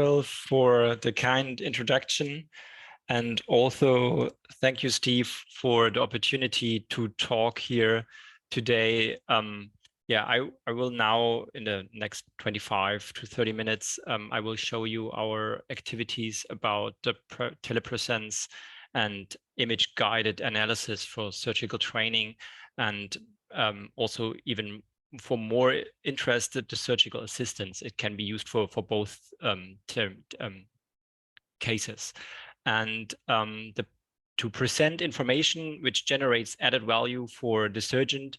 For the kind introduction, and also thank you, Steve, for the opportunity to talk here today. I will now, in the next 25 to 30 minutes, I will show you our activities about the telepresence and image-guided analysis for surgical training, and also even for more interested, the surgical assistance. It can be used for both cases. And to present information which generates added value for the surgeon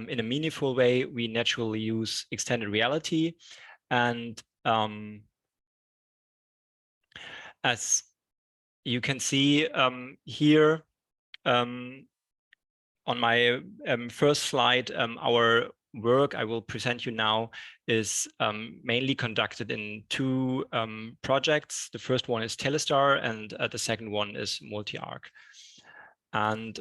in a meaningful way, we naturally use extended reality. And as you can see here, on my first slide, our work I will present you now is mainly conducted in two projects. The first one is Telestar, and the second one is multi-arc. And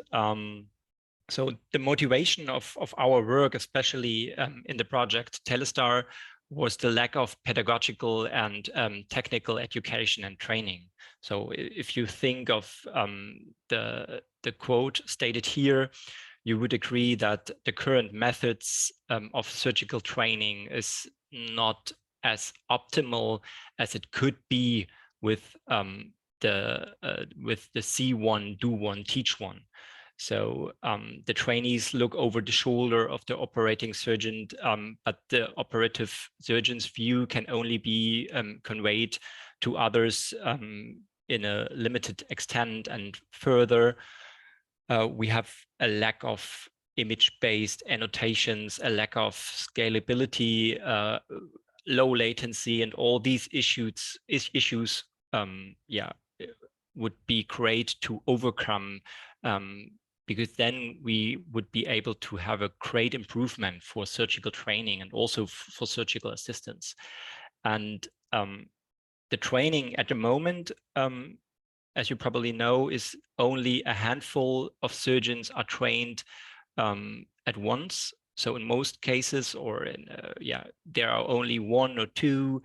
so the motivation of our work, especially in the project Telestar, was the lack of pedagogical and technical education and training. So if you think of the quote stated here, you would agree that the current methods of surgical training is not as optimal as it could be with the see one, do one, teach one. So the trainees look over the shoulder of the operating surgeon, but the operative surgeon's view can only be conveyed to others in a limited extent. And further, we have a lack of image-based annotations, a lack of scalability, low latency, and all these issues would be great to overcome, because then we would be able to have a great improvement for surgical training and also for surgical assistance. And the training at the moment, as you probably know, is only a handful of surgeons are trained at once. So in most cases, or in there are only one or two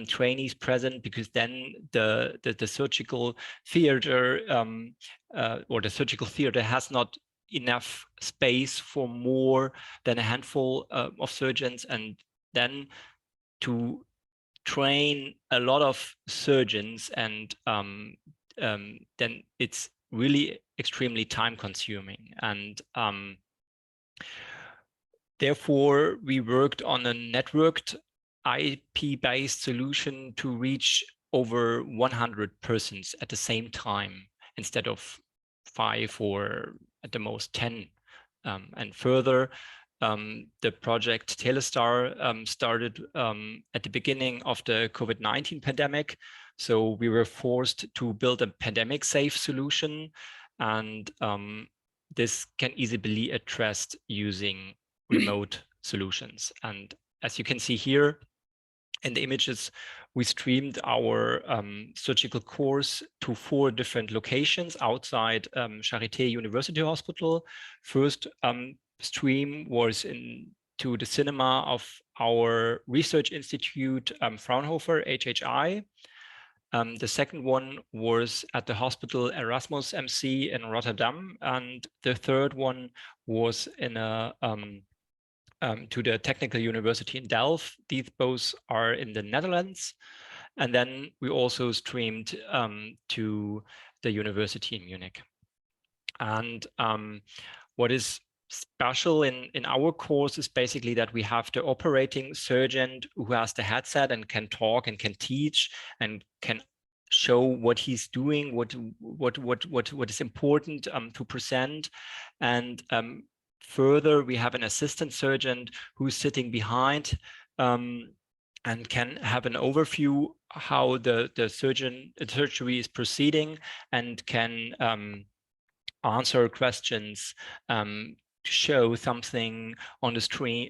trainees present, because then the surgical theater or the surgical theater has not enough space for more than a handful of surgeons, and then to train a lot of surgeons, and then it's really extremely time consuming. And therefore, we worked on a networked IP-based solution to reach over 100 persons at the same time, instead of 5 or at the most 10. And further, the project Telestar started at the beginning of the COVID-19 pandemic. So we were forced to build a pandemic-safe solution, and this can easily be addressed using remote solutions. And as you can see here in the images, we streamed our surgical course to 4 different locations outside Charité University Hospital. First stream was to the cinema of our research institute, Fraunhofer, HHI. The second one was at the hospital Erasmus MC in Rotterdam, and the third one was in a to the Technical University in Delft. These both are in the Netherlands. And then we also streamed to the university in Munich. And what is special in our course is basically that we have the operating surgeon who has the headset and can talk and can teach and can show what he's doing, what is important to present. And further, we have an assistant surgeon who's sitting behind and can have an overview how the surgery is proceeding, and can answer questions, show something on the screen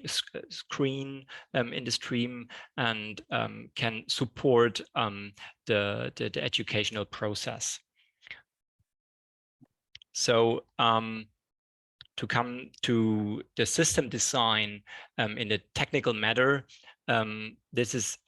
in the stream, and can support the educational process. So to come to the system design in the technical matter, this is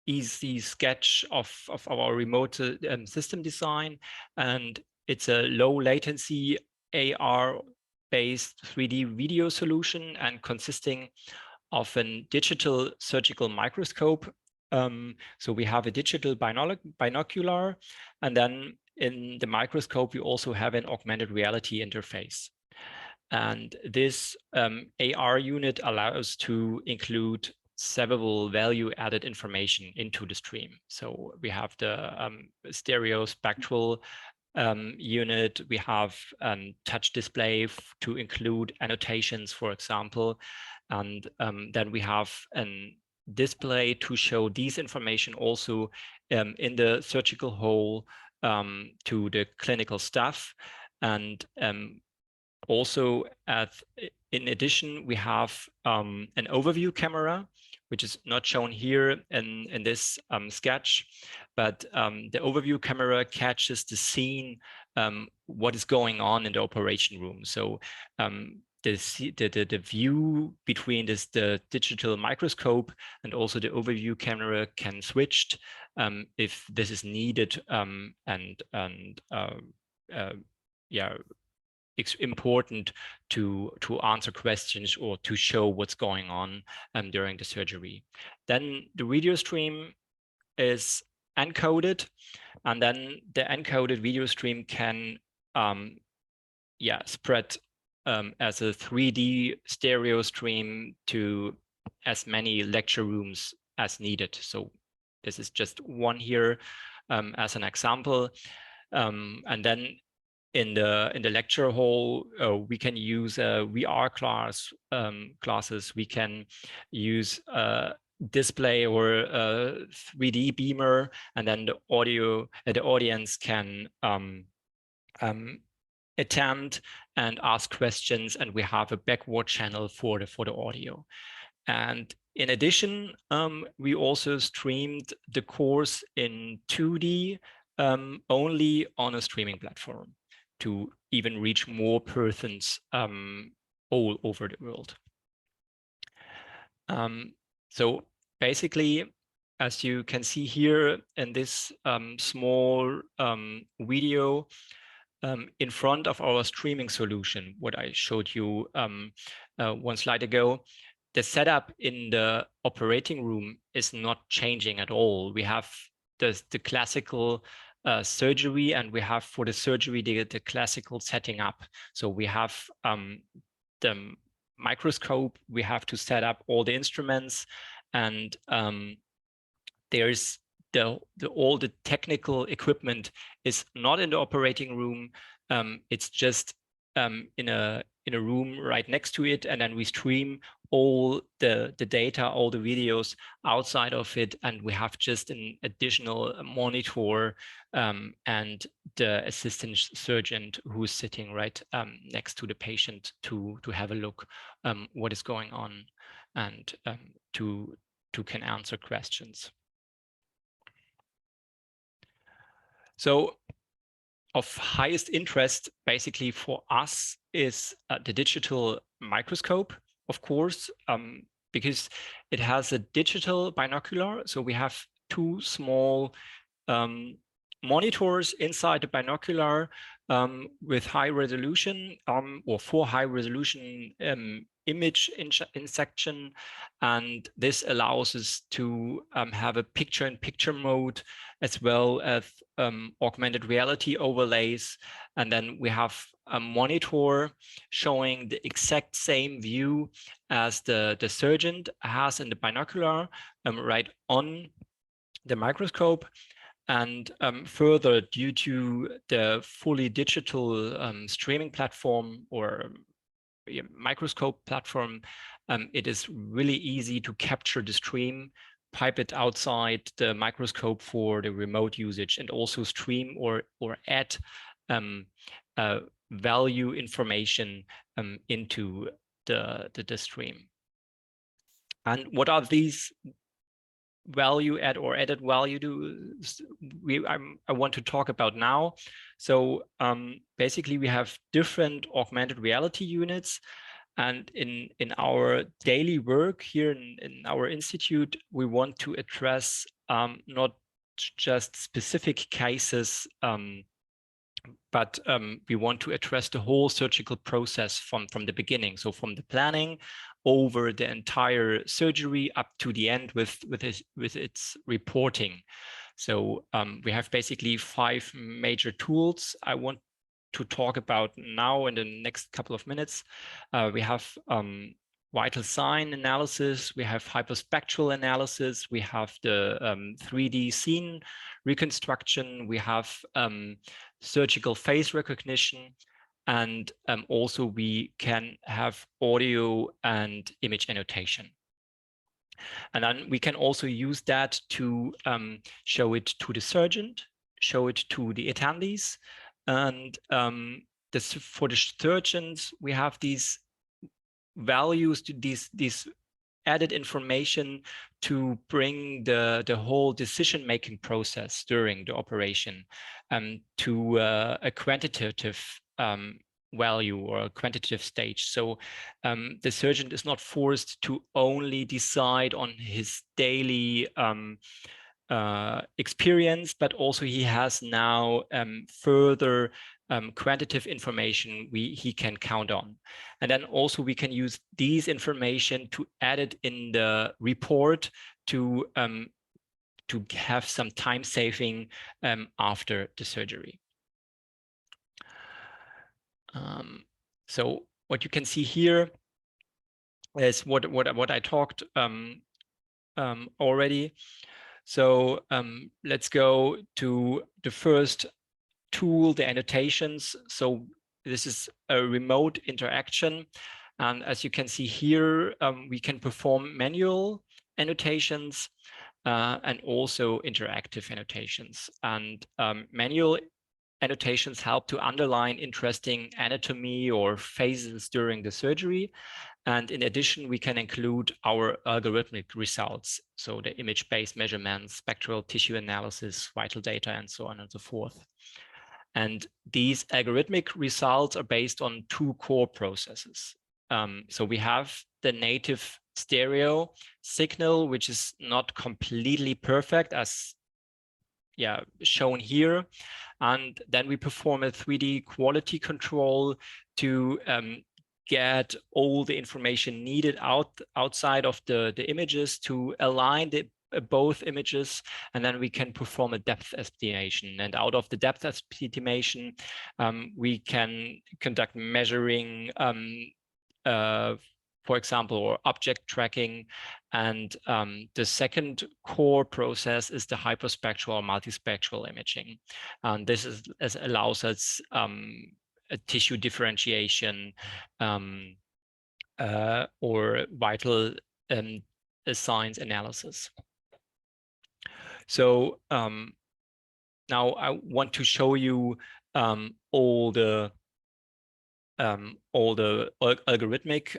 easy sketch of our remote system design, and it's a low latency AR-based 3D video solution and consisting of a digital surgical microscope. So we have a digital binocular, and then in the microscope, we also have an augmented reality interface. And this AR unit allows to include several value-added information into the stream. So we have the stereo-spectral unit, we have touch display to include annotations, for example, and then we have a display to show these information also in the surgical hall to the clinical staff. And also, in addition, we have an overview camera, which is not shown here in this sketch, but the overview camera catches the scene, what is going on in the operation room. So the view between the digital microscope and also the overview camera can switch if this is needed, yeah, it's important to answer questions or to show what's going on during the surgery. Then the video stream is encoded, and then the encoded video stream can spread as a 3D stereo stream to as many lecture rooms as needed. So this is just one here as an example. And then in the lecture hall, we can use VR classes. We can use display or a 3D beamer, and then the audience can attend and ask questions, and we have a backward channel for the audio. And in addition, we also streamed the course in 2D only on a streaming platform to even reach more persons all over the world. So basically, as you can see here in this small video, in front of our streaming solution, what I showed you one slide ago, the setup in the operating room is not changing at all. We have the classical surgery, and we have for the surgery the classical setting up. So we have the microscope, we have to set up all the instruments, and there's all the technical equipment is not in the operating room. It's just in a room right next to it, and then we stream all the data, all the videos outside of it, and we have just an additional monitor and the assistant surgeon who's sitting right next to the patient to have a look what is going on, and to can answer questions. So of highest interest basically for us is the digital microscope, of course, because it has a digital binocular. So we have two small monitors inside the binocular with high resolution or for high resolution image insection, and this allows us to have a picture-in-picture mode as well as augmented reality overlays. And then we have a monitor showing the exact same view as the surgeon has in the binocular right on the microscope. And further, due to the fully digital streaming platform or microscope platform, it is really easy to capture the stream, pipe it outside the microscope for the remote usage, and also stream or add value information into the stream. And what are these value add or added value I want to talk about now? So basically we have different augmented reality units, and in our daily work here in our institute, we want to address not just specific cases, but we want to address the whole surgical process from the beginning. So from the planning over the entire surgery up to the end with its reporting. So we have basically 5 major tools I want to talk about now in the next couple of minutes. We have vital sign analysis, we have hyperspectral analysis, we have the 3D scene reconstruction, we have surgical face recognition, and also we can have audio and image annotation. And then we can also use that to show it to the surgeon, show it to the attendees. And for the surgeons, we have these values, to these added information to bring the whole decision-making process during the operation to a quantitative value or a quantitative stage. So the surgeon is not forced to only decide on his daily experience, but also he has now further quantitative information he can count on. And then also we can use these information to add it in the report to have some time saving after the surgery. So what you can see here is what I talked already. So let's go to the first tool, the annotations. So this is a remote interaction. And as you can see here, we can perform manual annotations and also interactive annotations. And manual annotations help to underline interesting anatomy or phases during the surgery. And in addition, we can include our algorithmic results. So the image-based measurements, spectral tissue analysis, vital data, and so on and so forth. And these algorithmic results are based on 2 core processes. So we have the native stereo signal, which is not completely perfect as shown here. And then we perform a 3D quality control to get all the information needed outside of the images to align both images, and then we can perform a depth estimation. And out of the depth estimation, we can conduct measuring, for example, or object tracking. And the second core process is the hyperspectral or multispectral imaging. And this allows us a tissue differentiation or vital signs analysis. So now I want to show you all the algorithmic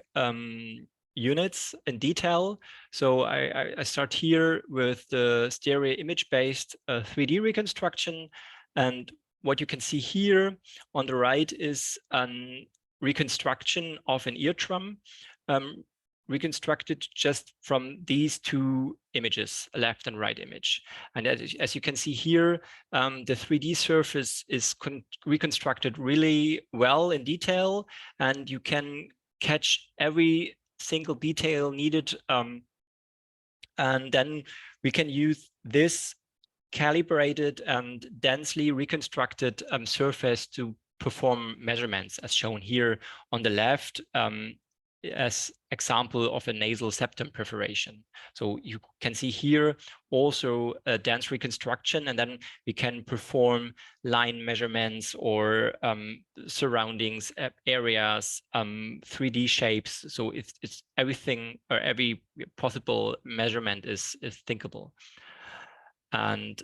units in detail. So I start here with the stereo image-based 3D reconstruction. And what you can see here on the right is a reconstruction of an eardrum, reconstructed just from these 2 images, a left and right image. And as you can see here, the 3D surface is reconstructed really well in detail, and you can catch every single detail needed. And then we can use this calibrated and densely reconstructed surface to perform measurements, as shown here on the left, as example of a nasal septum perforation. So you can see here also a dense reconstruction, and then we can perform line measurements or surroundings, areas, 3D shapes. So it's everything, or every possible measurement is thinkable. And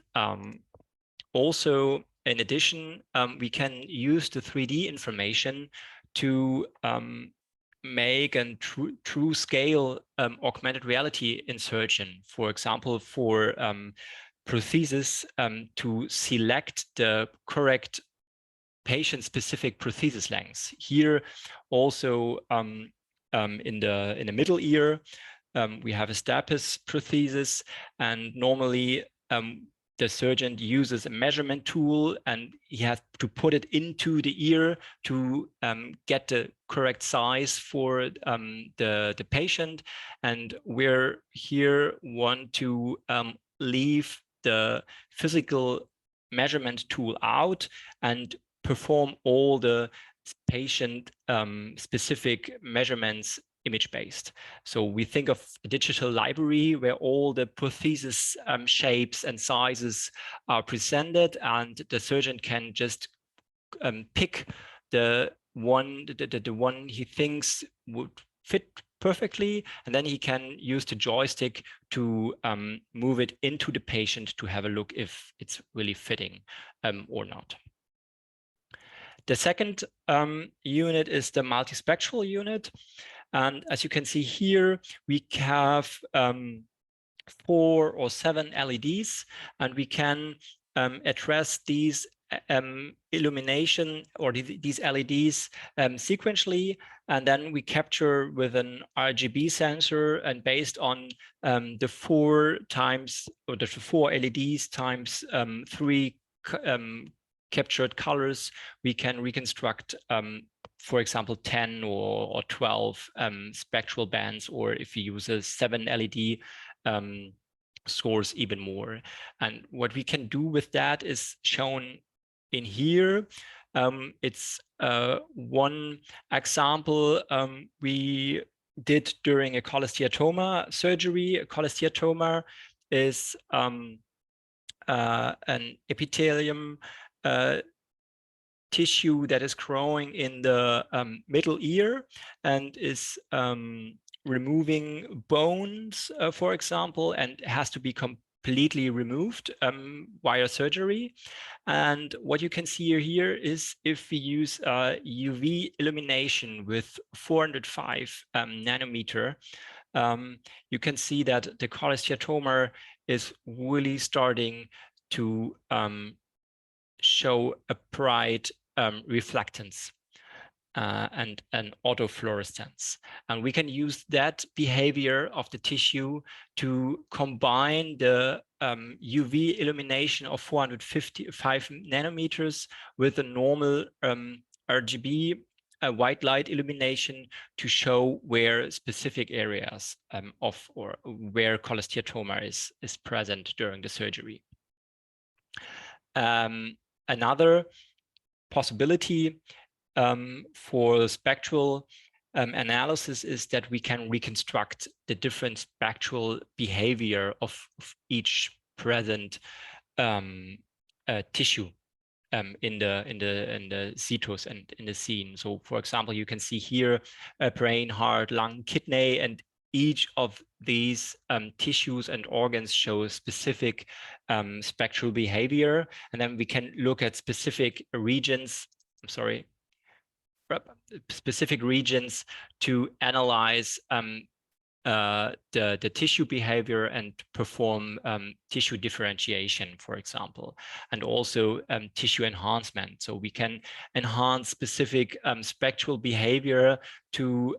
also, in addition, we can use the 3D information to make a true scale augmented reality insertion, for example, for prosthesis, to select the correct patient-specific prosthesis lengths. Here also in the middle ear, we have a stapes prosthesis, and normally the surgeon uses a measurement tool and he has to put it into the ear to get the correct size for the patient. And we're here want to leave the physical measurement tool out and perform all the patient specific measurements image-based. So we think of a digital library where all the prosthesis shapes and sizes are presented, and the surgeon can just pick the one he thinks would fit perfectly, and then he can use the joystick to move it into the patient to have a look if it's really fitting or not. The second unit is the multispectral unit. And as you can see here, we have 4 or 7 LEDs, and we can address these illumination or these LEDs sequentially, and then we capture with an RGB sensor, and based on the 4 LEDs times 3 captured colors, we can reconstruct for example, 10 or 12 spectral bands, or if you use a 7 LED source, even more. And what we can do with that is shown in here. It's one example we did during a cholesteatoma surgery. A cholesteatoma is an epithelium tissue that is growing in the middle ear and is removing bones, for example, and has to be completely removed via surgery. And what you can see here is if we use UV illumination with 405 nanometer, you can see that the cholesteatoma is really starting to show a bright reflectance and an autofluorescence. And we can use that behavior of the tissue to combine the UV illumination of 455 nanometers with a normal RGB white light illumination to show where specific areas or where cholesteatoma is present during the surgery. Another possibility for spectral analysis is that we can reconstruct the different spectral behavior of each present tissue in the cetus and in the scene. So, for example, you can see here a brain, heart, lung, kidney, and each of these tissues and organs show specific spectral behavior, and then we can look at specific regions. Specific regions to analyze the tissue behavior and perform tissue differentiation, for example, and also tissue enhancement. So we can enhance specific spectral behavior to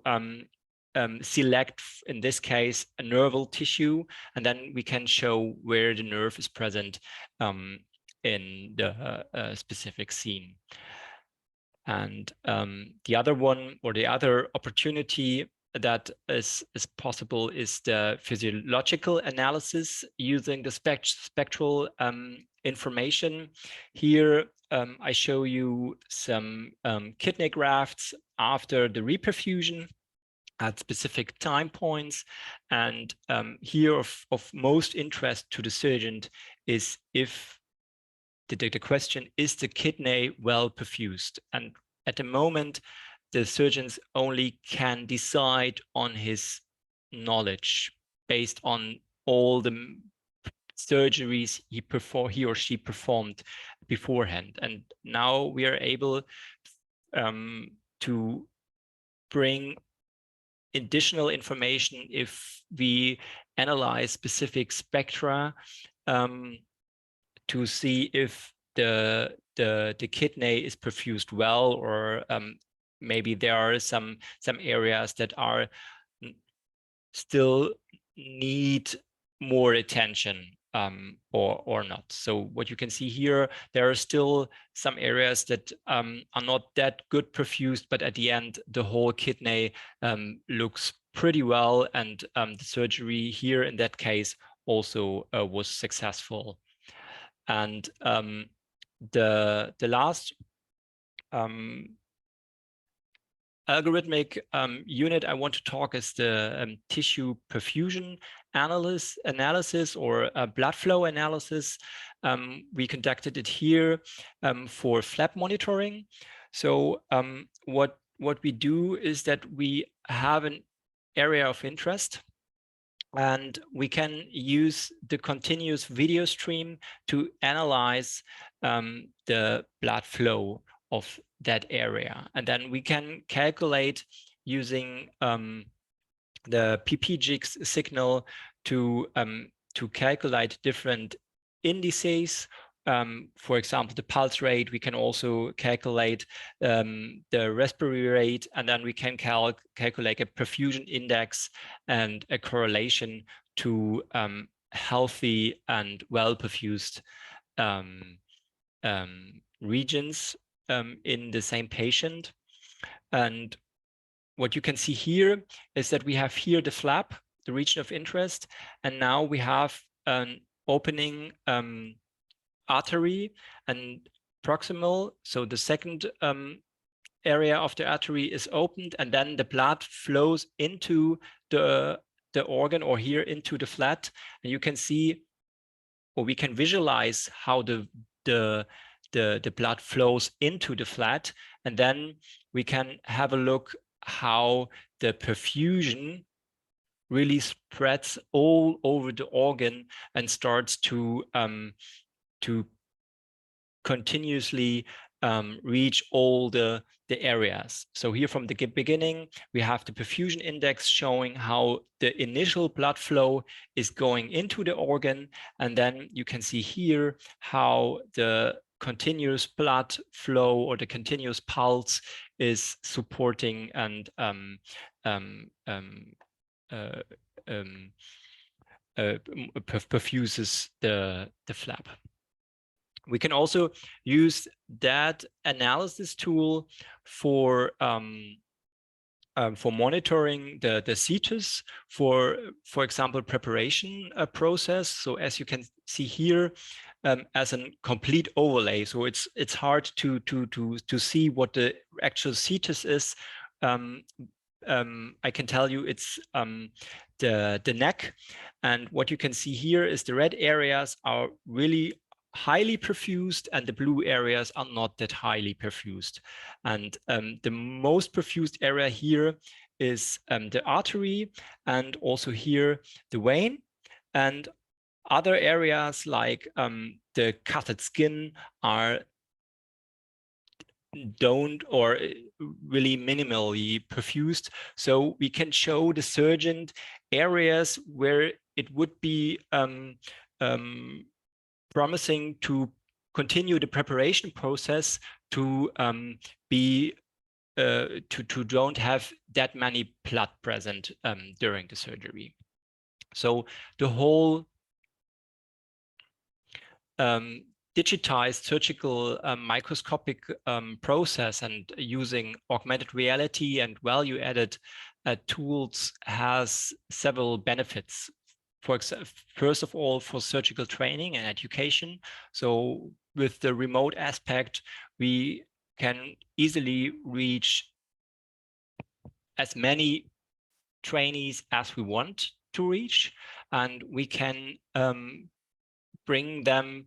select, in this case, a nerval tissue, and then we can show where the nerve is present in the specific scene. And the other one, or the other opportunity that is possible, is the physiological analysis using the spectral information. Here I show you some kidney grafts after the reperfusion at specific time points, and here of most interest to the surgeon is if the question, is the kidney well perfused? And at the moment, the surgeons only can decide on his knowledge based on all the surgeries he or she performed beforehand. And now we are able to bring additional information if we analyze specific spectra to see if the kidney is perfused well, or maybe there are some areas that are still need more attention or not. So what you can see here, there are still some areas that are not that good perfused, but at the end, the whole kidney looks pretty well, and the surgery here in that case also was successful. And the last algorithmic unit I want to talk is the tissue perfusion analysis or blood flow analysis. We conducted it here for flap monitoring. So what we do is that we have an area of interest, and we can use the continuous video stream to analyze the blood flow of that area. And then we can calculate using the PPGIX signal to calculate different indices. For example, the pulse rate. We can also calculate the respiratory rate, and then we can calculate a perfusion index and a correlation to healthy and well perfused regions in the same patient. And what you can see here is that we have here the flap, the region of interest, and now we have an opening artery and proximal. So the second area of the artery is opened, and then the blood flows into the organ, or here into the flat. And you can see, or we can visualize how the blood flows into the flat, and then we can have a look how the perfusion really spreads all over the organ and starts to continuously reach all the areas. So here from the beginning, we have the perfusion index showing how the initial blood flow is going into the organ. And then you can see here how the continuous blood flow or the continuous pulse is supporting and perfuses the flap. We can also use that analysis tool for monitoring the cetus for example, preparation process. So as you can see here, as a complete overlay, so it's hard to see what the actual cetus is. I can tell you it's the neck, and what you can see here is the red areas are really highly perfused and the blue areas are not that highly perfused. And the most perfused area here is the artery, and also here the vein, and other areas like the cutted skin are don't or really minimally perfused. So we can show the surgeon areas where it would be promising to continue the preparation process to be to don't have that many blood present during the surgery. So the whole digitized surgical microscopic process and using augmented reality and value-added tools has several benefits. First of all, for surgical training and education. So with the remote aspect, we can easily reach as many trainees as we want to reach, and we can bring them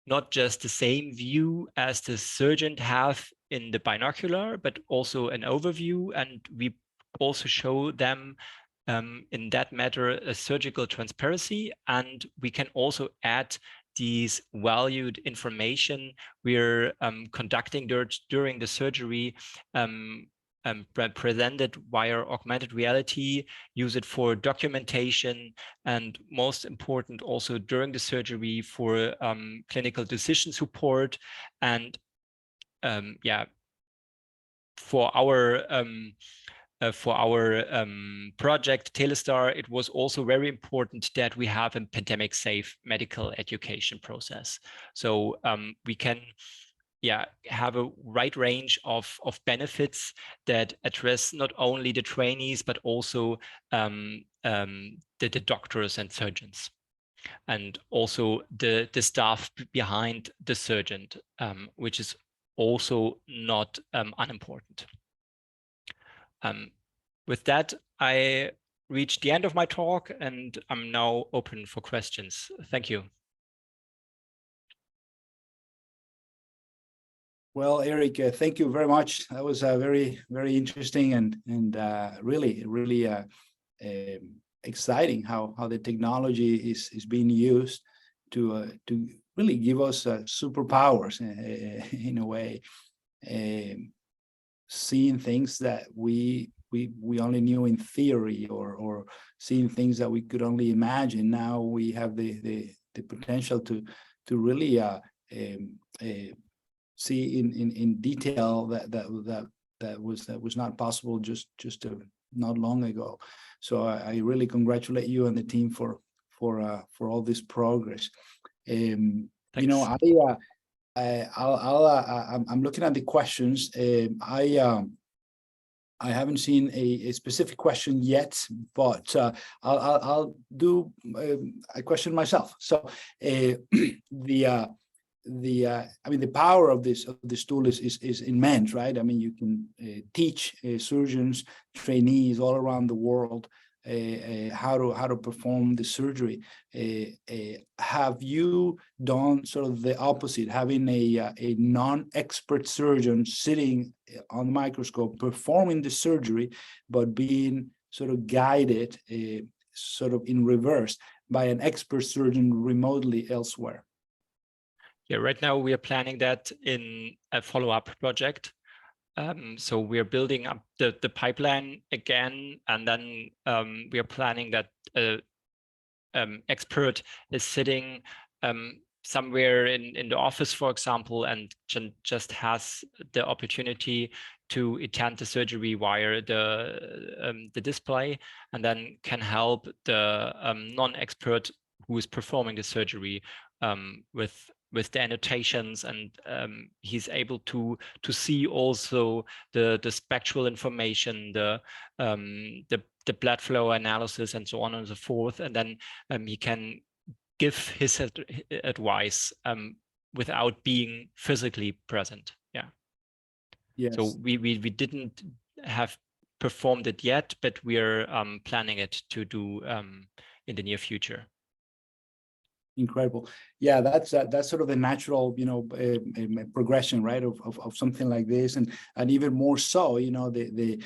not just the same view as the surgeon have in the binocular, but also an overview, and we also show them in that matter a surgical transparency, and we can also add these valued information we're conducting during the surgery, presented via augmented reality, use it for documentation, and most important also during the surgery for clinical decision support, and yeah, for our for our project Telestar, it was also very important that we have a pandemic-safe medical education process. So we can have a wide range of benefits that address not only the trainees, but also the doctors and surgeons, and also the staff behind the surgeon, which is also not unimportant. With that, I reached the end of my talk, and I'm now open for questions. Thank you. Well, Eric, thank you very much. That was very, very interesting and really exciting how the technology is being used to really give us superpowers in a way, seeing things that we only knew in theory, or seeing things that we could only imagine. Now we have the potential to really see in detail that was not possible just not long ago. So I really congratulate you and the team for all this progress. You know, I'm looking at the questions. I haven't seen a specific question yet, but I'll do a question myself. So I mean, the power of this tool is immense, right? I mean, you can teach surgeons, trainees all around the world how to perform the surgery. Have you done sort of the opposite, having a non-expert surgeon sitting on the microscope performing the surgery, but being sort of guided, sort of in reverse, by an expert surgeon remotely elsewhere? Yeah, right now we are planning that in a follow-up project. So we are building up the pipeline again, and then we are planning that expert is sitting somewhere in the office, for example, and just has the opportunity to attend the surgery via the display, and then can help the non-expert who is performing the surgery with the annotations, and he's able to see also the spectral information, the blood flow analysis, and so on and so forth, and then he can give his advice without being physically present. Yeah. Yes. So we didn't have performed it yet, but we're planning it to do in the near future. Incredible. Yeah, that's sort of the natural, you know, progression, right, of something like this, and even more so, you know, the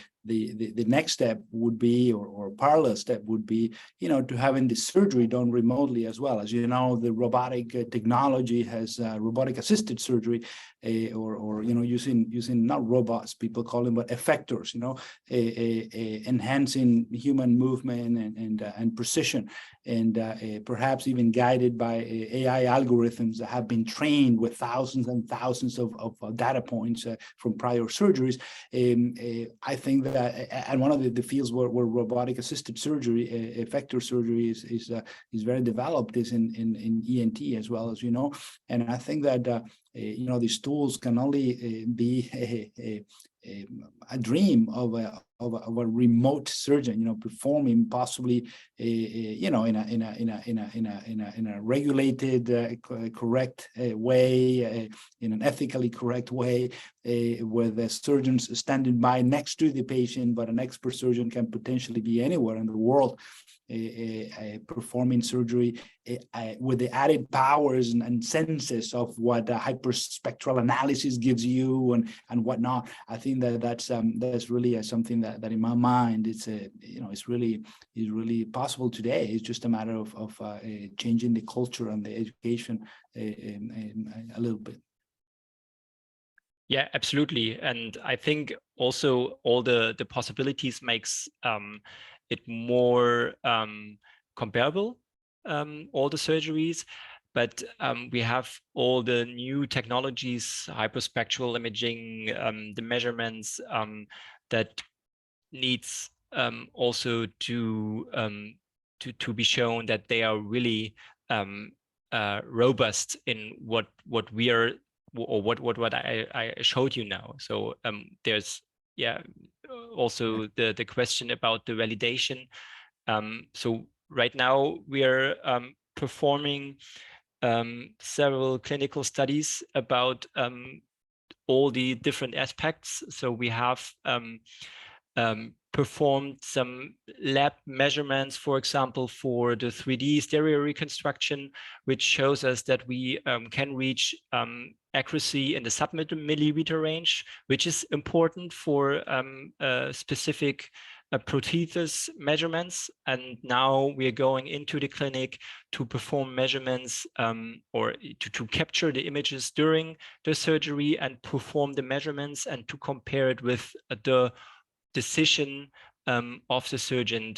next step would be, or parallel step would be, you know, to having the surgery done remotely as well. As you know, the robotic technology has robotic assisted surgery, or you know, using not robots, people call them, but effectors, you know, enhancing human movement and precision, and perhaps even guided by AI algorithms that have been trained with thousands and thousands of data points from prior surgeries. I think that, and one of the fields where robotic assisted surgery, effector surgery is very developed is in ENT as well, as you know. And I think that you know, these tools can only be a dream of a remote surgeon, you know, performing possibly you know, in a regulated, correct way, in an ethically correct way, where the surgeons standing by next to the patient, but an expert surgeon can potentially be anywhere in the world performing surgery with the added powers and senses of what hyperspectral analysis gives you and whatnot. I think that that's really something that in my mind it's you know, it's really possible today. It's just a matter of changing the culture and the education a little bit. Yeah, absolutely. And I think also all the possibilities makes it more comparable, all the surgeries. But we have all the new technologies, hyperspectral imaging, the measurements that needs also to be shown that they are really robust in what we are, or what I showed you now. So there's also the question about the validation. So right now we are performing several clinical studies about all the different aspects. So we have performed some lab measurements, for example, for the 3D stereo reconstruction, which shows us that we can reach accuracy in the sub-millimeter range, which is important for specific prosthesis measurements. And now we are going into the clinic to perform measurements or to capture the images during the surgery and perform the measurements and to compare it with the decision of the surgeon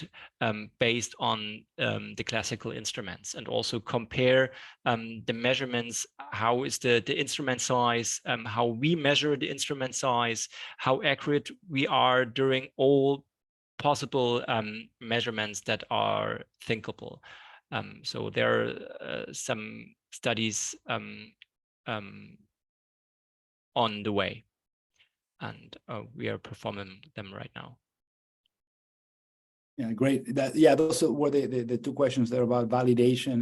based on the classical instruments, and also compare the measurements. How is the instrument size, how we measure the instrument size, how accurate we are during all possible measurements that are thinkable. So there are some studies on the way, and we are performing them right now. Yeah, great. Those were the two questions there about validation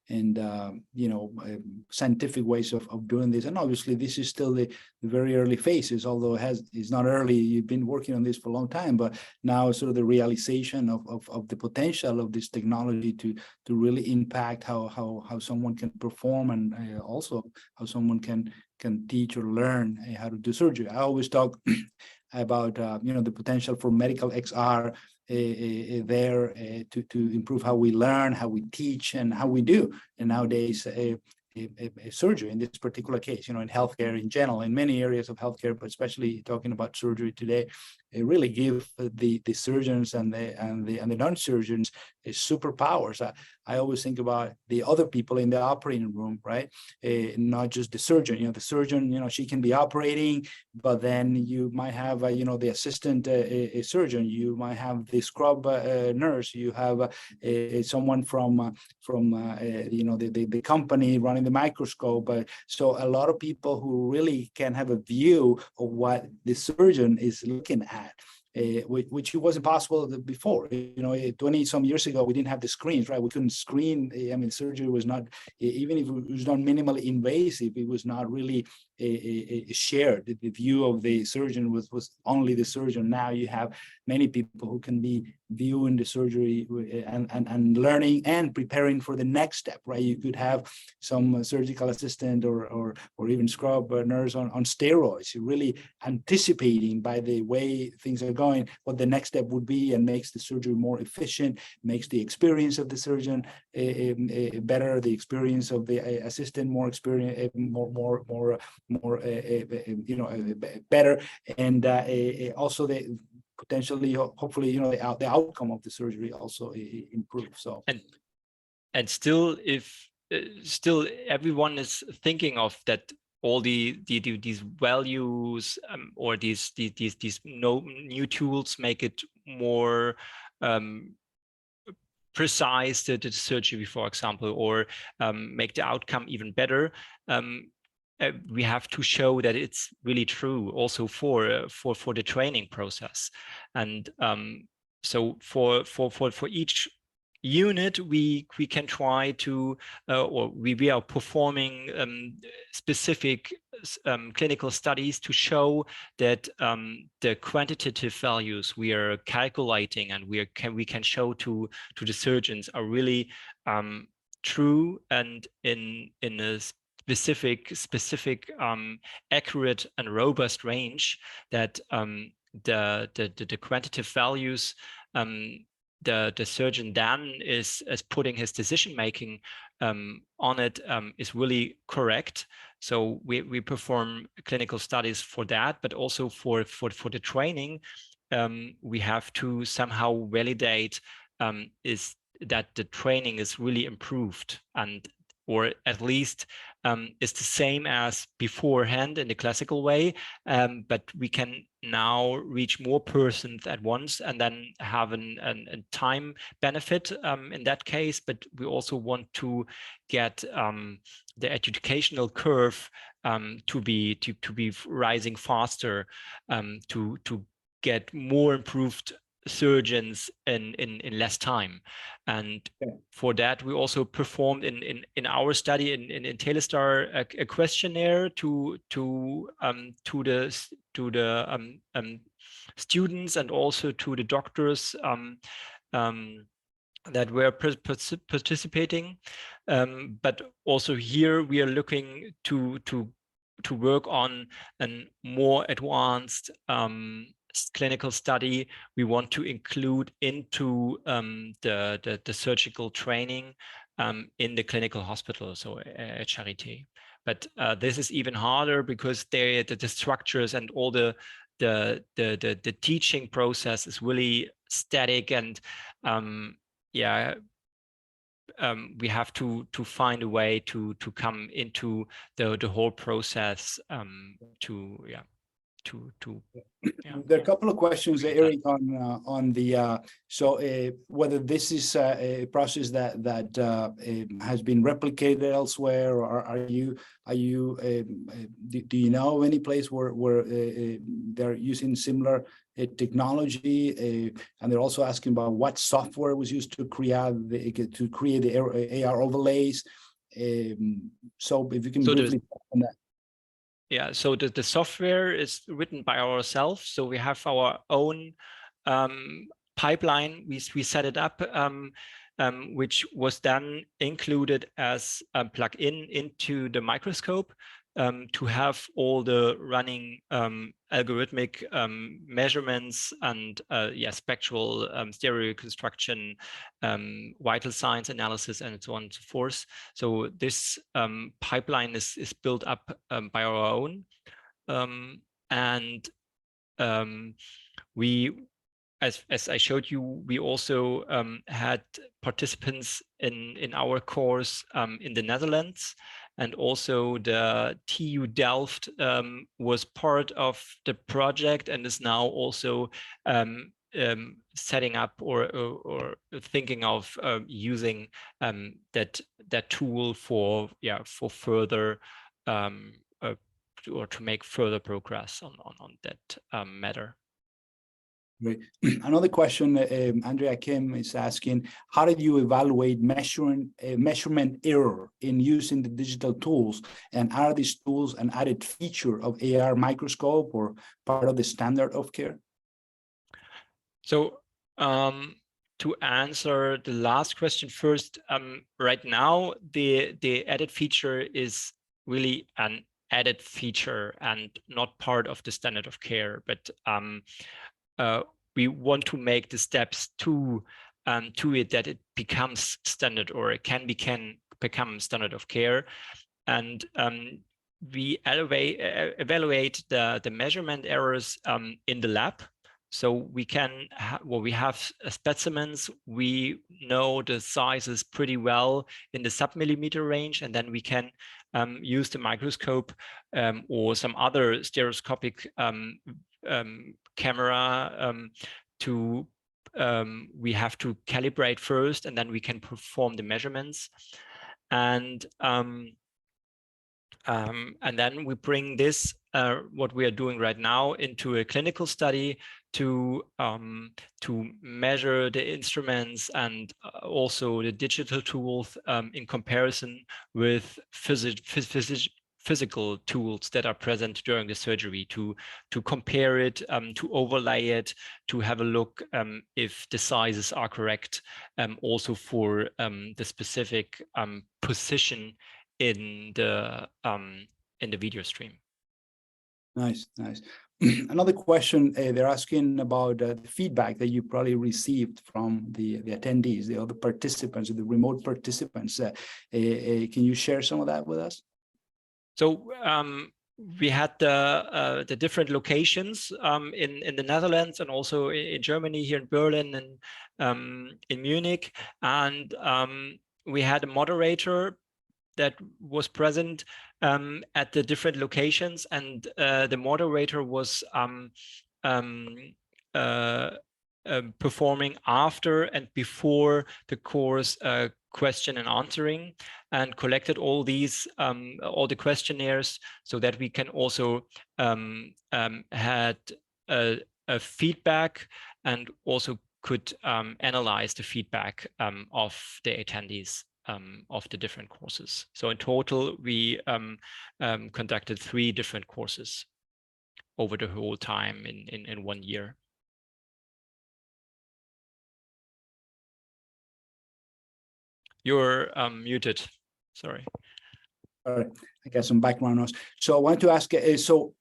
and you know, scientific ways of doing this. And obviously, this is still the very early phases, although it's not early. You've been working on this for a long time, but now sort of the realization of the potential of this technology to really impact how someone can perform, and also how someone can teach or learn how to do surgery. I always talk about you know, the potential for medical XR there to improve how we learn, how we teach, and how we do. And nowadays, surgery in this particular case, you know, in healthcare in general, in many areas of healthcare, but especially talking about surgery today, it really give the surgeons and the non-surgeons superpowers. I always think about the other people in the operating room, right? Not just the surgeon. You know, the surgeon, you know, she can be operating, but then you might have, you know, the assistant surgeon. You might have the scrub nurse. You have someone from you know, the company running the microscope. So a lot of people who really can have a view of what the surgeon is looking at. Which wasn't possible before. You know, 20 some years ago, we didn't have the screens, right? We couldn't screen. I mean, surgery was not, even if it was not minimally invasive, it was not really shared. The view of the surgeon was only the surgeon. Now you have many people who can be viewing the surgery and learning and preparing for the next step, right? You could have some surgical assistant or even scrub nurse on steroids, really anticipating by the way things are going what the next step would be, and makes the surgery more efficient, makes the experience of the surgeon better, the experience of the assistant more experience, more you know, better, and also the potentially, hopefully, you know, the outcome of the surgery also improves. So and still, if still everyone is thinking of that, all these values or these new tools make it more precise, the surgery, for example, or make the outcome even better. We have to show that it's really true also for the training process. And so for each unit, we can try to or we are performing specific clinical studies to show that the quantitative values we are calculating and we can show to the surgeons are really true and in a specific accurate and robust range, that the quantitative values the surgeon then is putting his decision making on it is really correct. So we perform clinical studies for that, but also for the training, we have to somehow validate is that the training is really improved, and or at least is the same as beforehand in the classical way, but we can now reach more persons at once and then have a time benefit in that case. But we also want to get the educational curve to be rising faster, to get more improved surgeons in less time. And for that, we also performed in our study in Telestar a questionnaire to the students and also to the doctors that were participating. But also here we are looking to work on a more advanced clinical study. We want to include into the surgical training in the clinical hospital, so at Charité. But this is even harder because the structures and all the teaching process is really static, and we have to find a way to come into the whole process There are a couple of questions, Eric, on the whether this is a process that has been replicated elsewhere, or do you know of any place where they're using similar technology? And they're also asking about what software was used to create the AR overlays. So if you can briefly talk on that. Yeah, so the software is written by ourselves. So we have our own pipeline. We set it up, which was then included as a plug-in into the microscope to have all the running algorithmic measurements and spectral stereo construction, vital signs analysis, and so on and so forth. So this pipeline is built up by our own, and we, as I showed you, we also had participants in our course in the Netherlands, and also the TU Delft was part of the project and is now also setting up or thinking of using that tool for further or to make further progress on that matter. Great. Another question, Andrea Kim is asking, how did you evaluate measurement error in using the digital tools? And are these tools an added feature of AR microscope or part of the standard of care? So to answer the last question first, right now, the added feature is really an added feature and not part of the standard of care, but we want to make the steps to it that it becomes standard, or it can become standard of care. And we evaluate the measurement errors in the lab. So we can, we have specimens, we know the sizes pretty well in the sub-millimeter range, and then we can use the microscope or some other stereoscopic camera we have to calibrate first, and then we can perform the measurements. And then we bring this, what we are doing right now, into a clinical study to measure the instruments and also the digital tools in comparison with physical tools that are present during the surgery, to compare it, to overlay it, to have a look if the sizes are correct, also for the specific position in the video stream. Nice. Another question, they're asking about the feedback that you probably received from the attendees, the other participants, the remote participants. Can you share some of that with us? So we had the different locations in the Netherlands, and also in Germany, here in Berlin, and in Munich, and we had a moderator that was present at the different locations, and the moderator was performing after and before the course question and answering, and collected all these all the questionnaires, so that we can also had a feedback, and also could analyze the feedback of the attendees of the different courses. So in total, we conducted 3 different courses over the whole time in 1 year. You're muted. Sorry. All right, I got some background noise. So I want to ask, so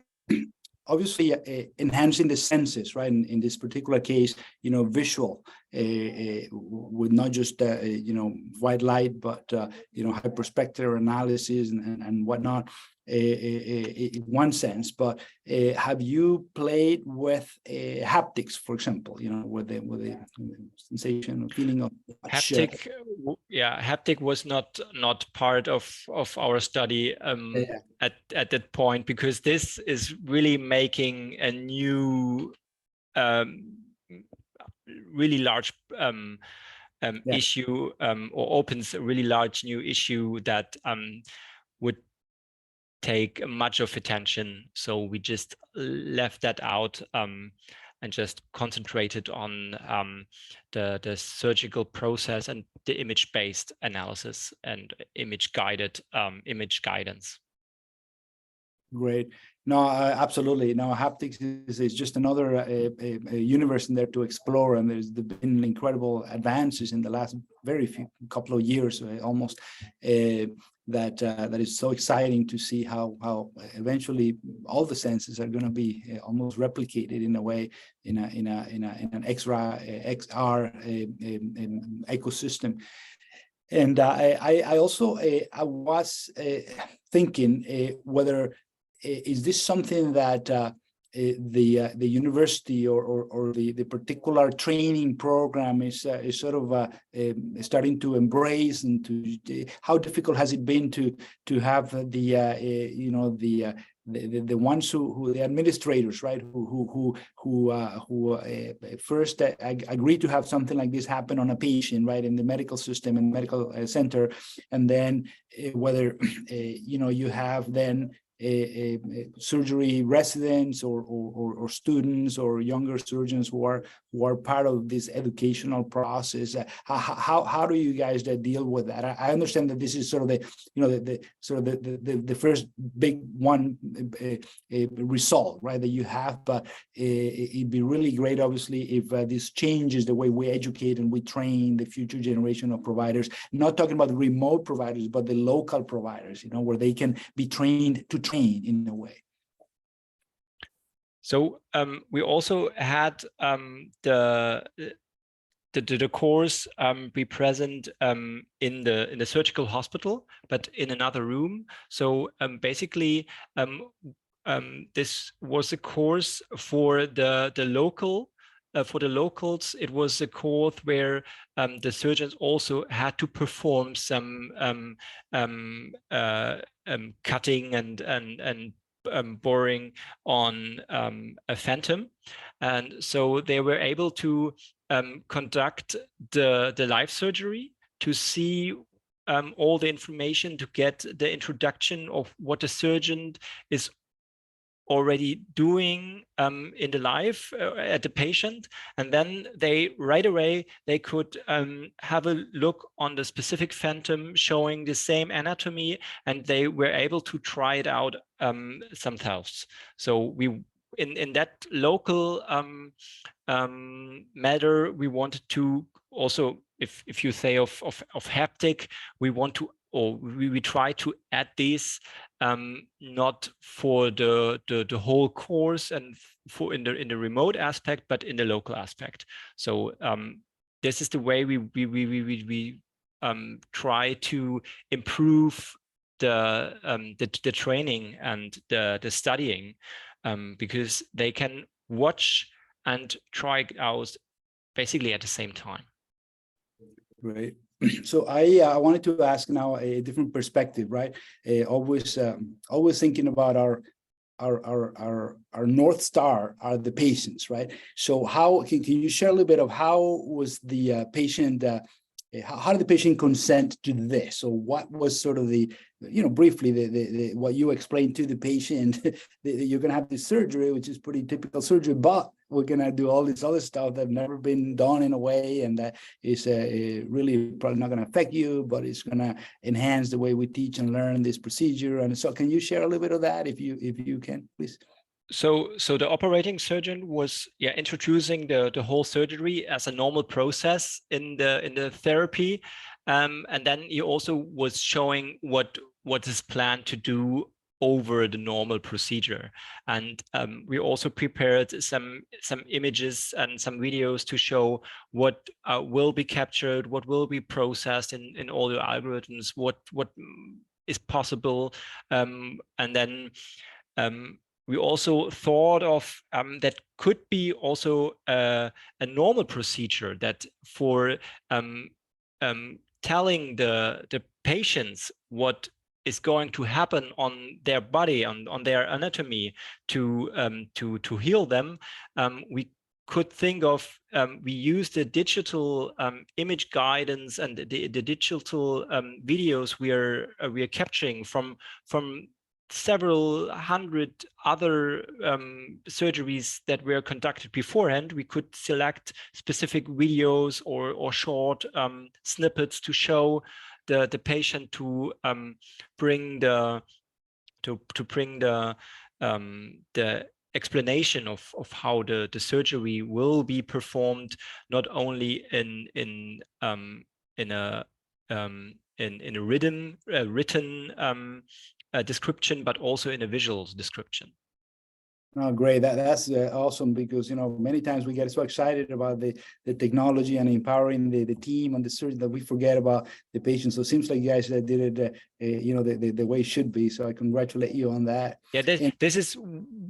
obviously enhancing the senses, right? In this particular case, you know, visual with not just you know, white light, but you know, hyperspectral analysis and whatnot. In one sense, but have you played with haptics, for example, you know, with the sensation or feeling of haptic? Yeah, haptic was not part of our study at that point, because this is really making a new really large issue, or opens a really large new issue that would take much of attention. So we just left that out and just concentrated on the surgical process and the image-based analysis and image-guided image guidance. Great. No, absolutely. No, haptics is just another a universe in there to explore, and there's been incredible advances in the last couple of years, almost. That is so exciting to see how eventually all the senses are going to be almost replicated in a way in an XR ecosystem. And I also I was thinking whether is this something that the university or the particular training program is sort of starting to embrace, and to how difficult has it been to have the you know, the ones who the administrators, right, who first agree to have something like this happen on a patient, right, in the medical system and medical center, and then whether you know, you have then surgery residents or students or younger surgeons who are part of this educational process. How do you guys deal with that? I understand that this is sort of the, you know, the first big one result, right, that you have, but it'd be really great, obviously, if this changes the way we educate and we train the future generation of providers. Not talking about the remote providers, but the local providers, you know, where they can be trained to train in a way. So we also had the course be present in the surgical hospital, but in another room. So basically, this was a course for the local. For the locals, it was a course where the surgeons also had to perform some cutting and boring on a phantom, and so they were able to conduct the live surgery, to see all the information, to get the introduction of what the surgeon is already doing in the live at the patient, and then they right away they could have a look on the specific phantom showing the same anatomy, and they were able to try it out themselves. So we in that local matter, we wanted to also, if you say of haptic, we want to, or we try to add these not for the whole course and for in the remote aspect, but in the local aspect. So this is the way we try to improve the training and the studying, because they can watch and try it out basically at the same time. Right. So I wanted to ask now a different perspective, right? Always thinking about our North Star are the patients, right? So how can you share a little bit of how was the patient, how did the patient consent to this? So what was sort of the, briefly, the what you explained to the patient, that you're going to have this surgery, which is pretty typical surgery, but we're going to do all this other stuff that never been done in a way, and that is really probably not going to affect you, but it's going to enhance the way we teach and learn this procedure. And so can you share a little bit of that if you can, please? So the operating surgeon was introducing the whole surgery as a normal process in the therapy, and then he also was showing what is planned to do over the normal procedure. And we also prepared some images and some videos to show what will be captured, what will be processed in all the algorithms, what is possible, and then we also thought of that could be also a normal procedure, that for telling the patients what is going to happen on their body, on their anatomy, to heal them, we could think of, we use the digital image guidance and the digital videos we are capturing from several hundred other surgeries that were conducted beforehand. We could select specific videos or short snippets to show the patient to bring the explanation of how the surgery will be performed, not only in a written description, but also in a visual description. Oh, great. That's awesome, because many times we get so excited about the technology and empowering the team and the surgeon that we forget about the patient. So it seems like you guys did it the way it should be. So I congratulate you on that. Yeah, this is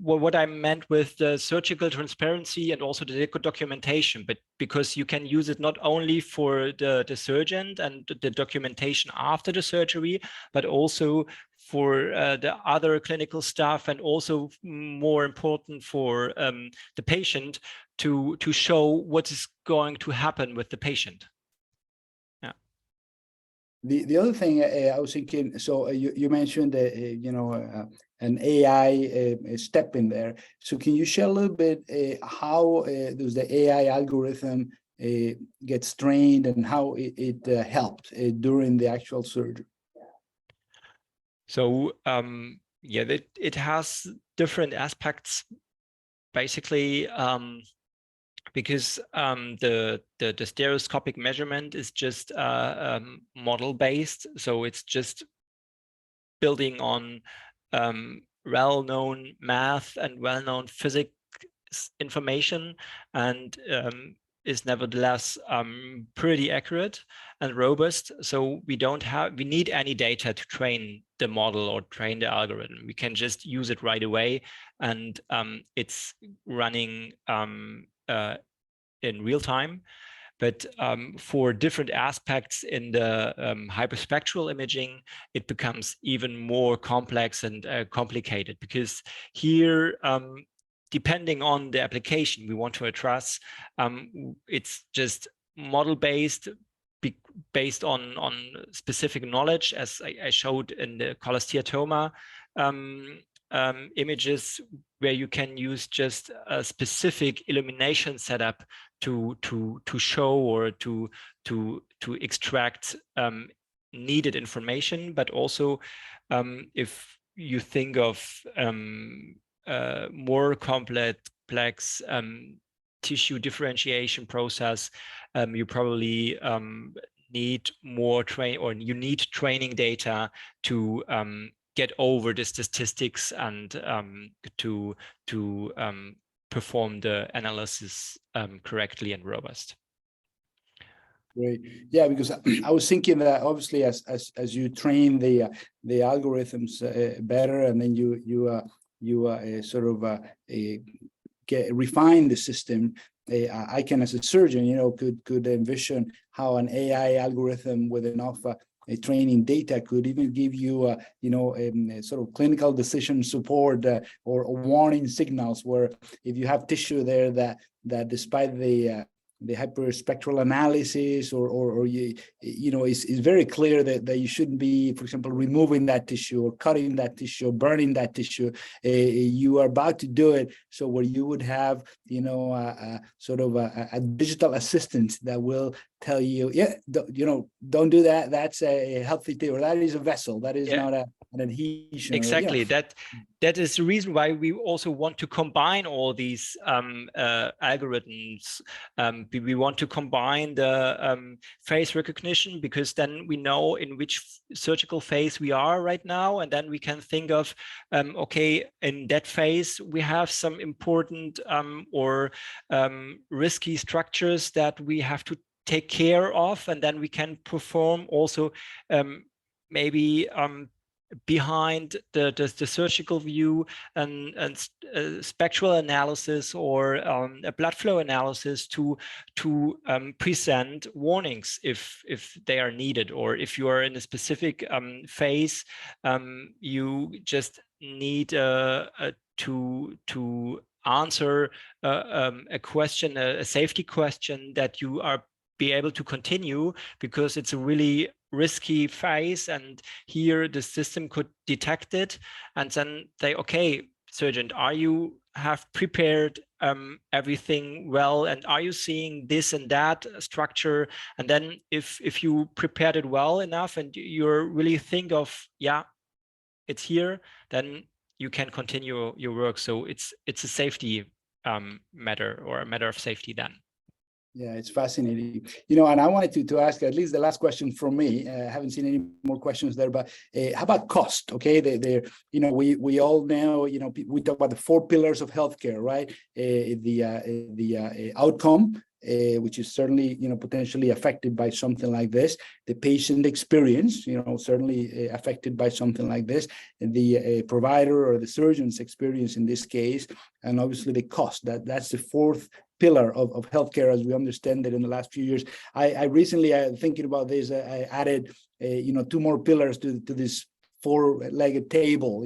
what I meant with the surgical transparency and also the documentation, but because you can use it not only for the surgeon and the documentation after the surgery, but also for the other clinical staff, and also more important for the patient to show what is going to happen with the patient. Yeah. The other thing I was thinking, so you mentioned an AI step in there. So can you share a little bit how does the AI algorithm gets trained, and how it helped during the actual surgery? So yeah, it has different aspects, basically, because the stereoscopic measurement is just model based, so it's just building on well-known math and well-known physics information, and is nevertheless pretty accurate and robust. So we need any data to train the model or train the algorithm. We can just use it right away, and it's running in real time. But for different aspects in the hyperspectral imaging, it becomes even more complex and complicated, because here, depending on the application we want to address, it's just model-based, based on specific knowledge, as I showed in the cholesteatoma images, where you can use just a specific illumination setup to show or to extract needed information. But also, if you think of more complex tissue differentiation process, you probably need more you need training data to get over the statistics and to perform the analysis correctly and robust. Great. Yeah, because I was thinking that obviously as you train the algorithms better, and then you sort of refine the system, I can, as a surgeon, could envision how an AI algorithm with enough training data could even give you, sort of clinical decision support or warning signals, where if you have tissue there that despite the hyperspectral analysis or is very clear that you shouldn't be, for example, removing that tissue or cutting that tissue or burning that tissue. You are about to do it, so where you would have sort of a digital assistant that will tell you, don't do that. That's a healthy thing, or that is a vessel. That is not an adhesion. Exactly. That is the reason why we also want to combine all these algorithms. We want to combine the face recognition, because then we know in which surgical phase we are right now, and then we can think of, okay, in that phase we have some important or risky structures that we have to take care of, and then we can perform also maybe behind the surgical view and spectral analysis or a blood flow analysis to present warnings if they are needed, or if you are in a specific phase, you just need to answer a question, a safety question, that you are be able to continue, because it's a really risky phase, and here the system could detect it and then say, okay, surgeon, are you have prepared everything well, and are you seeing this and that structure? And then if you prepared it well enough and you're really think of, yeah, it's here, then you can continue your work. So it's a safety matter, or a matter of safety then. Yeah, it's fascinating. And I wanted to ask at least the last question from me. I haven't seen any more questions there, but how about cost? Okay, we all know, we talk about the 4 pillars of healthcare, right? The outcome, which is certainly, potentially affected by something like this. The patient experience, certainly affected by something like this. The provider or the surgeon's experience in this case, and obviously the cost. That's the 4th pillar of healthcare as we understand it in the last few years. I recently, thinking about this, I added, 2 more pillars to this 4-legged table,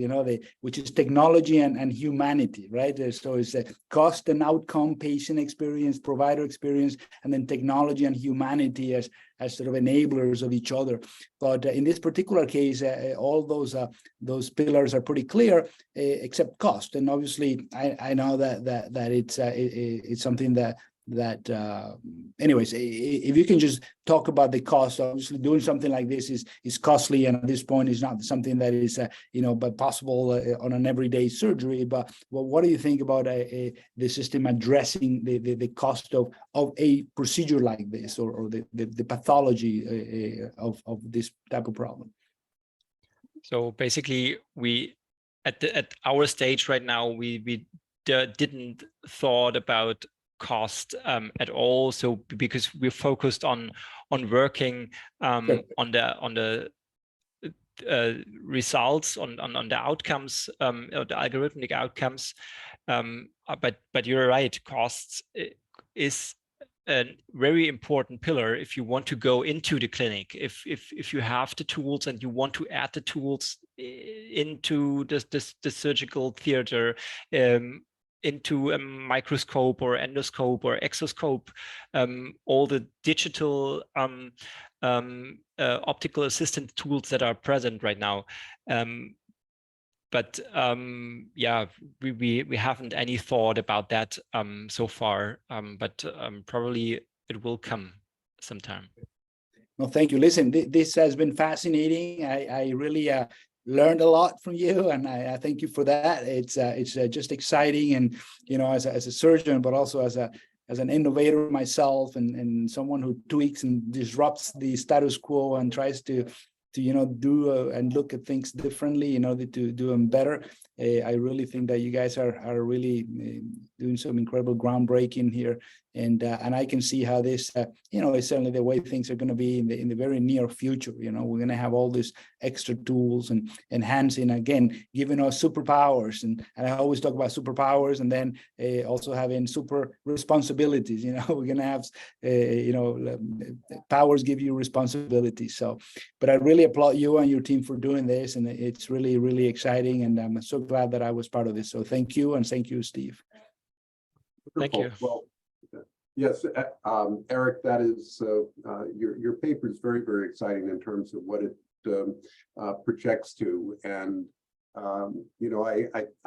which is technology and humanity, right? So it's a cost and outcome, patient experience, provider experience, and then technology and humanity as sort of enablers of each other. But in this particular case, all those pillars are pretty clear, except cost. And obviously, I know that it's something that anyways, if you can just talk about the cost. Obviously doing something like this is costly, and at this point is not something that is but possible on an everyday surgery. But what do you think about the system addressing the cost of a procedure like this, or the pathology of this type of problem? So basically, we at our stage right now, we didn't thought about cost at all. So because we're focused on working Sure. on the results, on the outcomes, or the algorithmic outcomes. But you're right, costs is a very important pillar if you want to go into the clinic. If you have the tools and you want to add the tools into the surgical theater, into a microscope or endoscope or exoscope, all the digital optical assistant tools that are present right now. But yeah, we haven't any thought about that so far, but probably it will come sometime. Well, thank you. Listen, this has been fascinating. I really learned a lot from you, and I thank you for that. It's just exciting, and as a surgeon, but also as an innovator myself, and someone who tweaks and disrupts the status quo and tries to do and look at things differently in order to do them better. I really think that you guys are really doing some incredible groundbreaking here and I can see how this, is certainly the way things are going to be in the very near future. We're going to have all these extra tools and enhancing, again, giving us superpowers, and I always talk about superpowers, and then also having super responsibilities. We're going to have, powers give you responsibilities. So, but I really applaud you and your team for doing this, and it's really, really exciting, and I'm so glad that I was part of this. So thank you, and thank you, Steve. Thank you. Well, yes, Eric, that is your paper is very, very exciting in terms of what it projects to, and I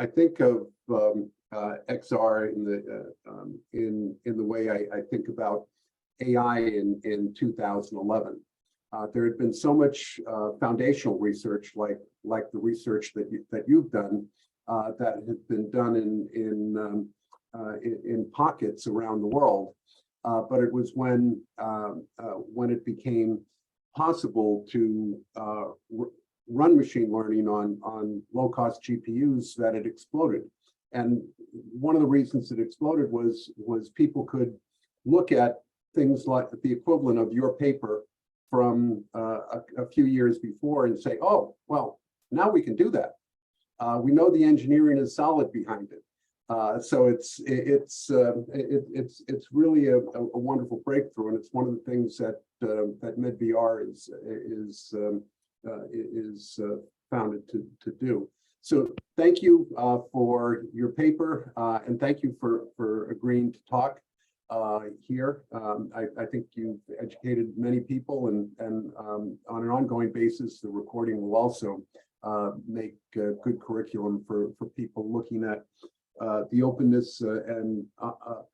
think of XR in the way I think about AI in 2011. There had been so much foundational research, like the research that you've done, that had been done in pockets around the world, but it was when it became possible to run machine learning on low-cost GPUs that it exploded. And one of the reasons it exploded was people could look at things like the equivalent of your paper from a few years before and say, oh, well, now we can do that. We know the engineering is solid behind it. So it's really a wonderful breakthrough, and it's one of the things that MedVR is founded to do. So thank you for your paper, and thank you for agreeing to talk here. I think you've educated many people, and on an ongoing basis, the recording will also make good curriculum for people looking at the openness and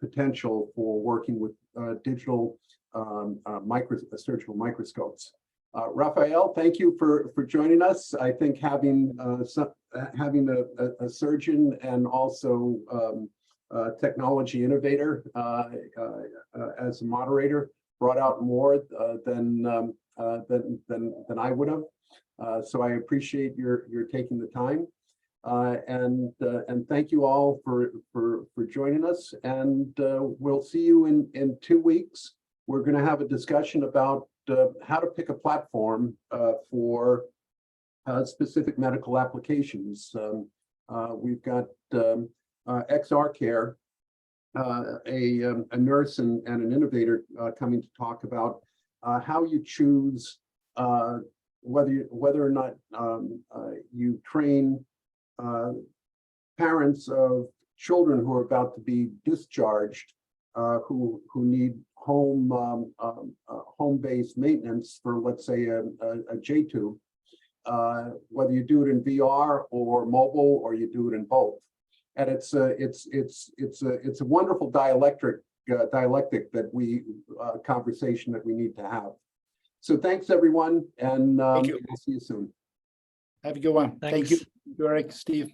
potential for working with digital surgical microscopes. Rafael, thank you for joining us. I think having a surgeon and also technology innovator as a moderator brought out more than I would have. So I appreciate your taking the time. And thank you all for joining us, and we'll see you in 2 weeks. We're going to have a discussion about how to pick a platform for specific medical applications. We've got XR Care, a nurse and an innovator coming to talk about how you choose whether or not you train parents of children who are about to be discharged, who need home-based maintenance for, let's say, a J-tube, whether you do it in VR or mobile, or you do it in both. And it's a wonderful dialectic conversation that we need to have. So thanks, everyone, and we'll see you soon. Have a good one. Thanks. Thank you, Eric, Steve.